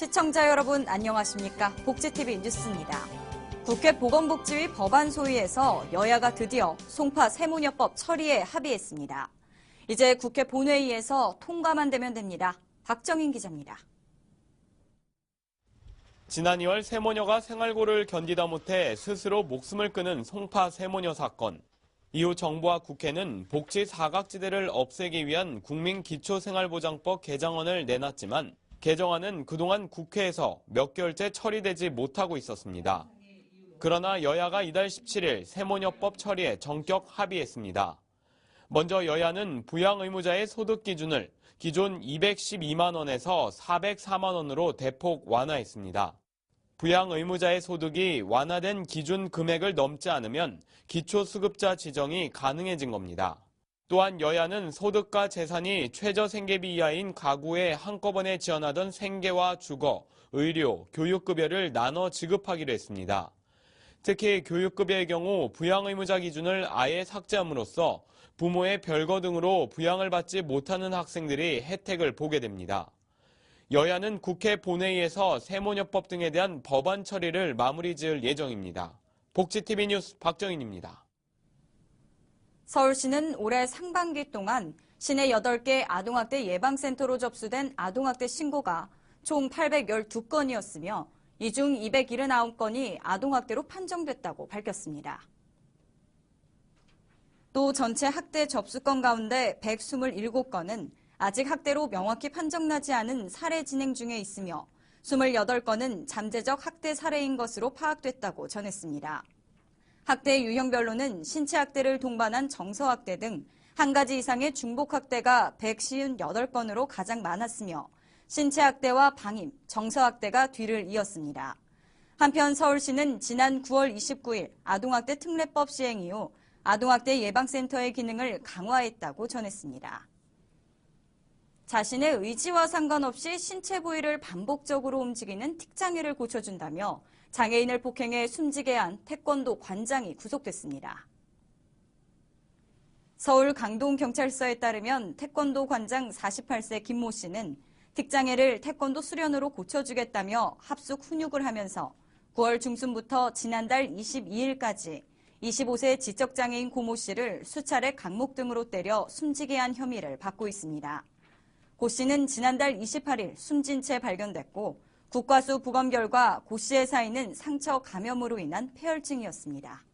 시청자 여러분 안녕하십니까? 복지TV 뉴스입니다. 국회 보건복지위 법안 소위에서 여야가 드디어 송파 세모녀법 처리에 합의했습니다. 이제 국회 본회의에서 통과만 되면 됩니다. 박정인 기자입니다. 지난 2월 세모녀가 생활고를 견디다 못해 스스로 목숨을 끊은 송파 세모녀 사건. 이후 정부와 국회는 복지 사각지대를 없애기 위한 국민기초생활보장법 개정안을 내놨지만 개정안은 그동안 국회에서 몇 개월째 처리되지 못하고 있었습니다. 그러나 여야가 이달 17일 세모녀법 처리에 전격 합의했습니다. 먼저 여야는 부양 의무자의 소득 기준을 기존 212만 원에서 404만 원으로 대폭 완화했습니다. 부양 의무자의 소득이 완화된 기준 금액을 넘지 않으면 기초수급자 지정이 가능해진 겁니다. 또한 여야는 소득과 재산이 최저 생계비 이하인 가구에 한꺼번에 지원하던 생계와 주거, 의료, 교육급여를 나눠 지급하기로 했습니다. 특히 교육급여의 경우 부양 의무자 기준을 아예 삭제함으로써 부모의 별거 등으로 부양을 받지 못하는 학생들이 혜택을 보게 됩니다. 여야는 국회 본회의에서 세모녀법 등에 대한 법안 처리를 마무리 지을 예정입니다. 복지TV 뉴스 박정인입니다. 서울시는 올해 상반기 동안 시내 8개 아동학대 예방센터로 접수된 아동학대 신고가 총 812건이었으며 이 중 279건이 아동학대로 판정됐다고 밝혔습니다. 또 전체 학대 접수건 가운데 127건은 아직 학대로 명확히 판정나지 않은 사례 진행 중에 있으며 28건은 잠재적 학대 사례인 것으로 파악됐다고 전했습니다. 학대 유형별로는 신체학대를 동반한 정서학대 등 한 가지 이상의 중복학대가 158건으로 가장 많았으며 신체학대와 방임, 정서학대가 뒤를 이었습니다. 한편 서울시는 지난 9월 29일 아동학대 특례법 시행 이후 아동학대 예방센터의 기능을 강화했다고 전했습니다. 자신의 의지와 상관없이 신체 부위를 반복적으로 움직이는 틱장애를 고쳐준다며 장애인을 폭행해 숨지게 한 태권도 관장이 구속됐습니다. 서울 강동경찰서에 따르면 태권도 관장 48세 김모 씨는 틱장애를 태권도 수련으로 고쳐주겠다며 합숙 훈육을 하면서 9월 중순부터 지난달 22일까지 25세 지적장애인 고모 씨를 수차례 강목 등으로 때려 숨지게 한 혐의를 받고 있습니다. 고 씨는 지난달 28일 숨진 채 발견됐고 국과수 부검 결과 고 씨의 사인은 상처 감염으로 인한 폐혈증이었습니다.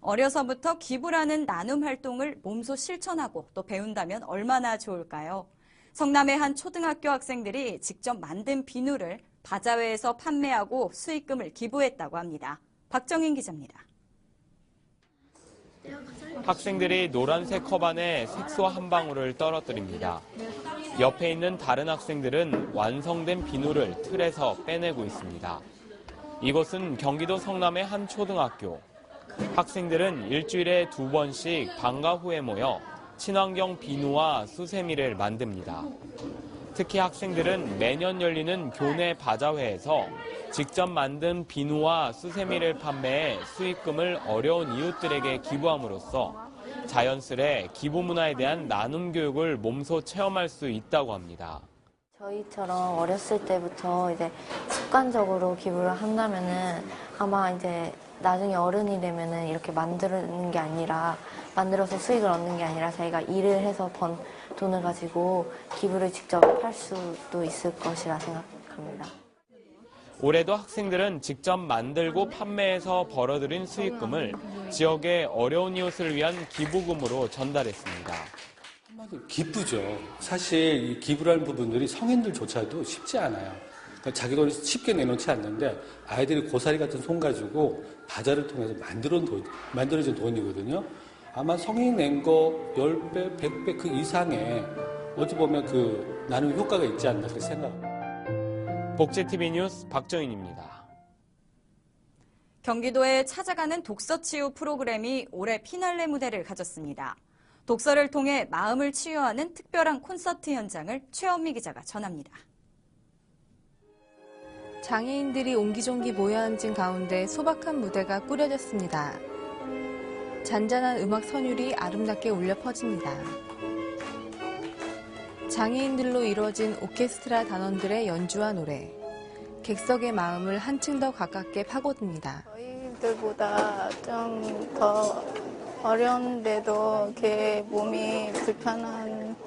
어려서부터 기부라는 나눔 활동을 몸소 실천하고 또 배운다면 얼마나 좋을까요? 성남의 한 초등학교 학생들이 직접 만든 비누를 바자회에서 판매하고 수익금을 기부했다고 합니다. 박정인 기자입니다. 학생들이 노란색 컵 안에 색소 한 방울을 떨어뜨립니다. 옆에 있는 다른 학생들은 완성된 비누를 틀에서 빼내고 있습니다. 이곳은 경기도 성남의 한 초등학교. 학생들은 일주일에 2번씩 방과 후에 모여 친환경 비누와 수세미를 만듭니다. 특히 학생들은 매년 열리는 교내 바자회에서 직접 만든 비누와 수세미를 판매해 수익금을 어려운 이웃들에게 기부함으로써 자연스레 기부 문화에 대한 나눔 교육을 몸소 체험할 수 있다고 합니다. 저희처럼 어렸을 때부터 이제 습관적으로 기부를 한다면은 아마 이제 나중에 어른이 되면은 이렇게 만드는 게 아니라 만들어서 수익을 얻는 게 아니라 자기가 일을 해서 번 돈을 가지고 기부를 직접 할 수도 있을 것이라 생각합니다. 올해도 학생들은 직접 만들고 판매해서 벌어들인 수익금을 지역의 어려운 이웃을 위한 기부금으로 전달했습니다. 기쁘죠. 사실 이 기부라는 부분들이 성인들조차도 쉽지 않아요. 그러니까 자기 돈을 쉽게 내놓지 않는데 아이들이 고사리 같은 손 가지고 바자를 통해서 만들어진 돈이거든요. 아마 성인이 낸 거 10배, 100배 그 이상의 어찌 보면 그 나눔 효과가 있지 않나 그렇게 생각합니다. 복지TV 뉴스 박정인입니다. 경기도에 찾아가는 독서 치유 프로그램이 올해 피날레 무대를 가졌습니다. 독서를 통해 마음을 치유하는 특별한 콘서트 현장을 최원미 기자가 전합니다. 장애인들이 옹기종기 모여 앉은 가운데 소박한 무대가 꾸려졌습니다. 잔잔한 음악 선율이 아름답게 울려 퍼집니다. 장애인들로 이루어진 오케스트라 단원들의 연주와 노래. 객석의 마음을 한층 더 가깝게 파고듭니다. 저희들보다 좀 더 어려운데도 이렇게 몸이 불편한데도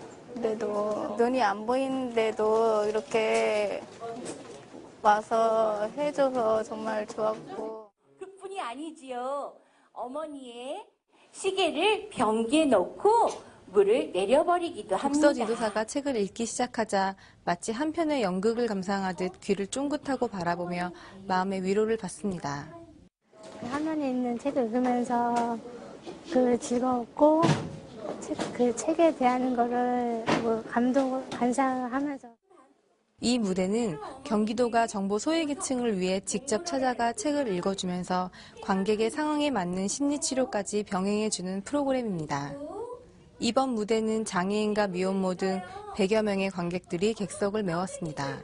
눈이 안 보이는데도 이렇게 와서 해줘서 정말 좋았고. 그뿐이 아니지요. 어머니의 시계를 변기에 넣고 물을 내려버리기도 합니다. 독서 지도사가 책을 읽기 시작하자 마치 한 편의 연극을 감상하듯 귀를 쫑긋하고 바라보며 마음의 위로를 받습니다. 화면에 있는 책을 읽으면서 그 즐거웠고 그 책에 대한 거를 감상하면서. 이 무대는 경기도가 정보 소외계층을 위해 직접 찾아가 책을 읽어주면서 관객의 상황에 맞는 심리치료까지 병행해주는 프로그램입니다. 이번 무대는 장애인과 미혼모 등 100여 명의 관객들이 객석을 메웠습니다.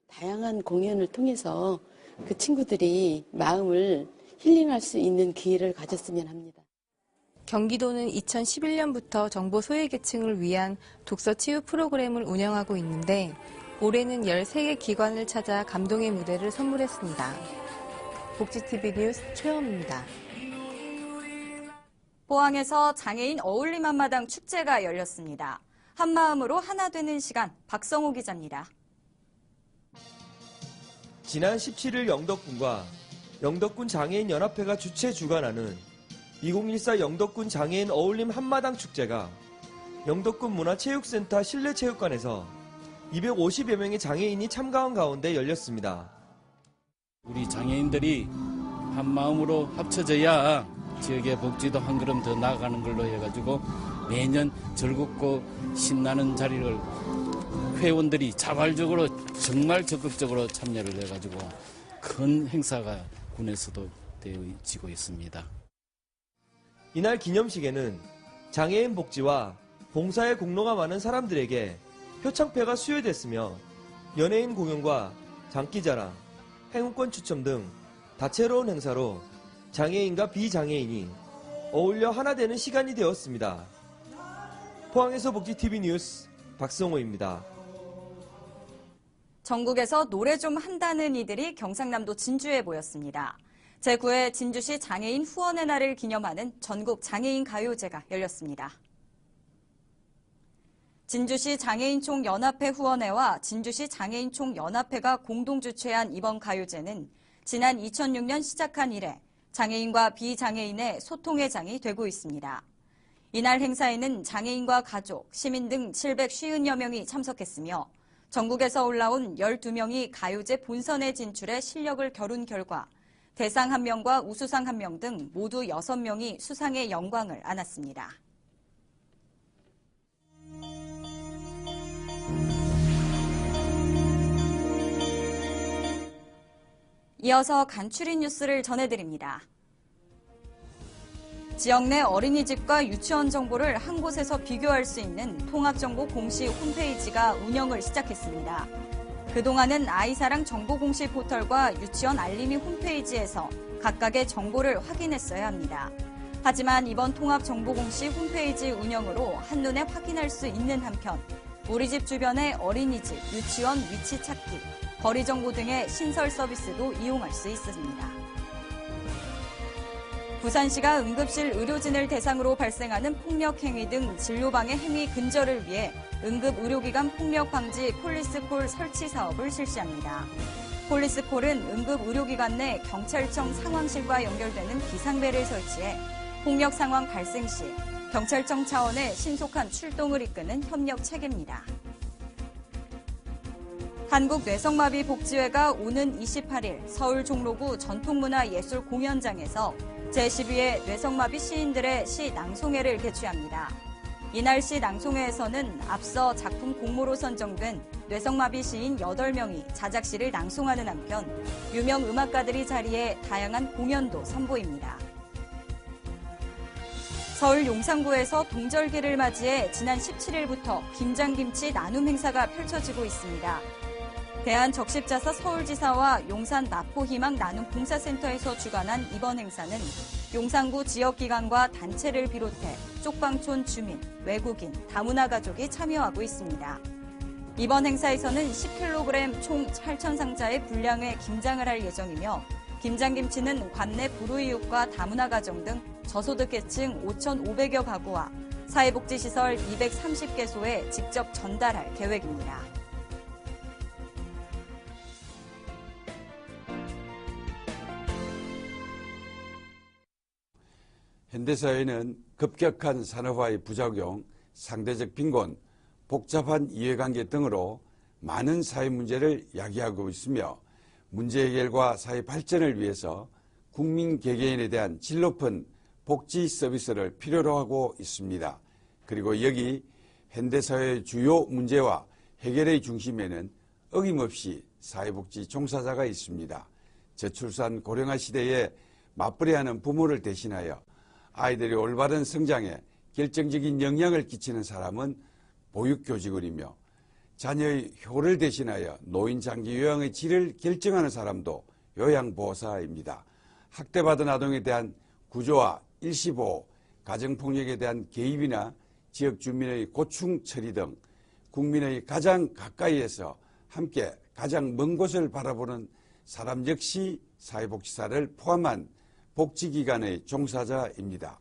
다양한 공연을 통해서 그 친구들이 마음을 힐링할 수 있는 기회를 가졌으면 합니다. 경기도는 2011년부터 정보 소외계층을 위한 독서 치유 프로그램을 운영하고 있는데 올해는 13개 기관을 찾아 감동의 무대를 선물했습니다. 복지TV 뉴스 최영입니다. 포항에서 장애인 어울림 한마당 축제가 열렸습니다. 한마음으로 하나 되는 시간, 박성호 기자입니다. 지난 17일 영덕군과 영덕군 장애인연합회가 주최 주관하는 2014 영덕군 장애인 어울림 한마당 축제가 영덕군 문화체육센터 실내체육관에서 250여 명의 장애인이 참가한 가운데 열렸습니다. 우리 장애인들이 한 마음으로 합쳐져야 지역의 복지도 한 걸음 더 나아가는 걸로 해가지고 매년 즐겁고 신나는 자리를 회원들이 자발적으로 정말 적극적으로 참여를 해가지고 큰 행사가 군에서도 되어지고 있습니다. 이날 기념식에는 장애인 복지와 봉사의 공로가 많은 사람들에게 표창패가 수여됐으며 연예인 공연과 장기자랑, 행운권 추첨 등 다채로운 행사로 장애인과 비장애인이 어울려 하나 되는 시간이 되었습니다. 포항에서 복지TV 뉴스 박성호입니다. 전국에서 노래 좀 한다는 이들이 경상남도 진주에 모였습니다. 제9회 진주시 장애인 후원의 날을 기념하는 전국 장애인 가요제가 열렸습니다. 진주시 장애인총연합회 후원회와 진주시 장애인총연합회가 공동 주최한 이번 가요제는 지난 2006년 시작한 이래 장애인과 비장애인의 소통의 장이 되고 있습니다. 이날 행사에는 장애인과 가족, 시민 등 750여 명이 참석했으며 전국에서 올라온 12명이 가요제 본선에 진출해 실력을 겨룬 결과 대상 1명과 우수상 1명 등 모두 6명이 수상의 영광을 안았습니다. 이어서 간추린 뉴스를 전해드립니다. 지역 내 어린이집과 유치원 정보를 한 곳에서 비교할 수 있는 통합정보 공시 홈페이지가 운영을 시작했습니다. 그동안은 아이사랑 정보 공시 포털과 유치원 알림이 홈페이지에서 각각의 정보를 확인했어야 합니다. 하지만 이번 통합정보 공시 홈페이지 운영으로 한눈에 확인할 수 있는 한편 우리 집 주변의 어린이집, 유치원 위치 찾기, 거리 정보 등의 신설 서비스도 이용할 수 있습니다. 부산시가 응급실 의료진을 대상으로 발생하는 폭력 행위 등 진료방해 행위 근절을 위해 응급의료기관 폭력 방지 폴리스콜 설치 사업을 실시합니다. 폴리스콜은 응급의료기관 내 경찰청 상황실과 연결되는 비상벨을 설치해 폭력 상황 발생 시 경찰청 차원의 신속한 출동을 이끄는 협력 체계입니다. 한국뇌성마비복지회가 오는 28일 서울 종로구 전통문화예술공연장에서 제12회 뇌성마비 시인들의 시 낭송회를 개최합니다. 이날 시 낭송회에서는 앞서 작품 공모로 선정된 뇌성마비 시인 8명이 자작시를 낭송하는 한편 유명 음악가들이 자리해 다양한 공연도 선보입니다. 서울 용산구에서 동절기를 맞이해 지난 17일부터 김장김치 나눔 행사가 펼쳐지고 있습니다. 대한적십자사 서울지사와 용산 마포희망 나눔 봉사센터에서 주관한 이번 행사는 용산구 지역기관과 단체를 비롯해 쪽방촌 주민, 외국인, 다문화 가족이 참여하고 있습니다. 이번 행사에서는 10kg 총 8,000상자의 분량의 김장을 할 예정이며 김장김치는 관내 불우이웃과 다문화 가정 등 저소득계층 5,500여 가구와 사회복지시설 230개소에 직접 전달할 계획입니다. 현대사회는 급격한 산업화의 부작용, 상대적 빈곤, 복잡한 이해관계 등으로 많은 사회 문제를 야기하고 있으며 문제 해결과 사회 발전을 위해서 국민 개개인에 대한 질 높은 복지 서비스를 필요로 하고 있습니다. 그리고 여기 현대사회의 주요 문제와 해결의 중심에는 어김없이 사회복지 종사자가 있습니다. 저출산 고령화 시대에 맞벌이하는 부모를 대신하여 아이들의 올바른 성장에 결정적인 영향을 끼치는 사람은 보육교직원이며 자녀의 효를 대신하여 노인 장기 요양의 질을 결정하는 사람도 요양보호사입니다. 학대받은 아동에 대한 구조와 일시보호, 가정폭력에 대한 개입이나 지역 주민의 고충 처리 등 국민의 가장 가까이에서 함께 가장 먼 곳을 바라보는 사람 역시 사회복지사를 포함한 복지기관의 종사자입니다.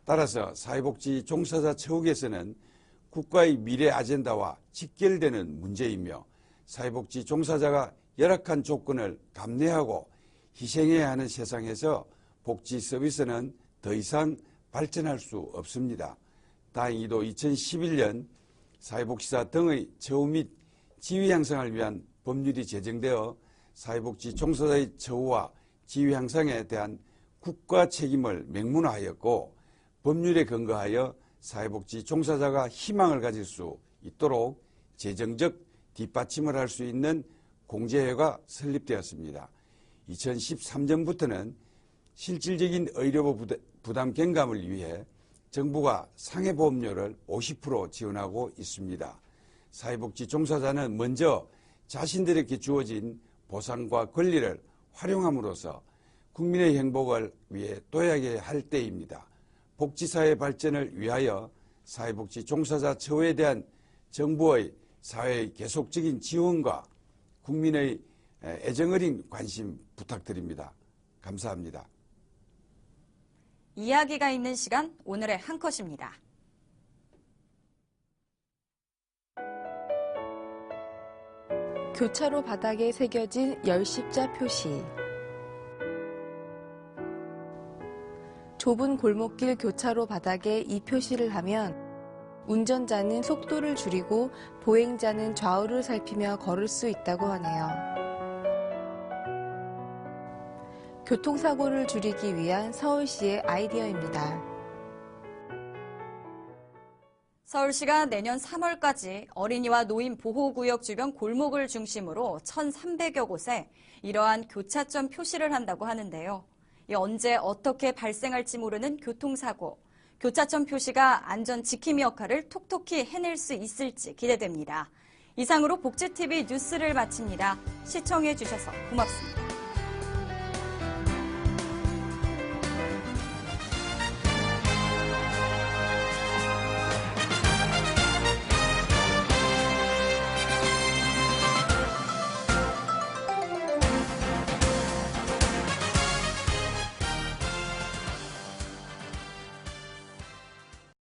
따라서 사회복지 종사자 처우에서는 국가의 미래 아젠다와 직결되는 문제이며 사회복지 종사자가 열악한 조건을 감내하고 희생해야 하는 세상에서 복지 서비스는 더 이상 발전할 수 없습니다. 다행히도 2011년 사회복지사 등의 처우 및 지위 향상을 위한 법률이 제정되어 사회복지 종사자의 처우와 지위 향상에 대한 국가 책임을 명문화하였고 법률에 근거하여 사회복지 종사자가 희망을 가질 수 있도록 재정적 뒷받침을 할 수 있는 공제회가 설립되었습니다. 2013년부터는 실질적인 의료보 부담 경감을 위해 정부가 상해보험료를 50% 지원하고 있습니다. 사회복지 종사자는 먼저 자신들에게 주어진 보상과 권리를 활용함으로써 국민의 행복을 위해 도약해야 할 때입니다. 복지사회 발전을 위하여 사회복지 종사자 처우에 대한 정부의 사회의 계속적인 지원과 국민의 애정어린 관심 부탁드립니다. 감사합니다. 이야기가 있는 시간, 오늘의 한 컷입니다. 교차로 바닥에 새겨진 열십자 표시. 좁은 골목길 교차로 바닥에 이 표시를 하면 운전자는 속도를 줄이고 보행자는 좌우를 살피며 걸을 수 있다고 하네요. 교통사고를 줄이기 위한 서울시의 아이디어입니다. 서울시가 내년 3월까지 어린이와 노인 보호구역 주변 골목을 중심으로 1,300여 곳에 이러한 교차점 표시를 한다고 하는데요. 언제 어떻게 발생할지 모르는 교통사고, 교차점 표시가 안전지킴이 역할을 톡톡히 해낼 수 있을지 기대됩니다. 이상으로 복지TV 뉴스를 마칩니다. 시청해주셔서 고맙습니다.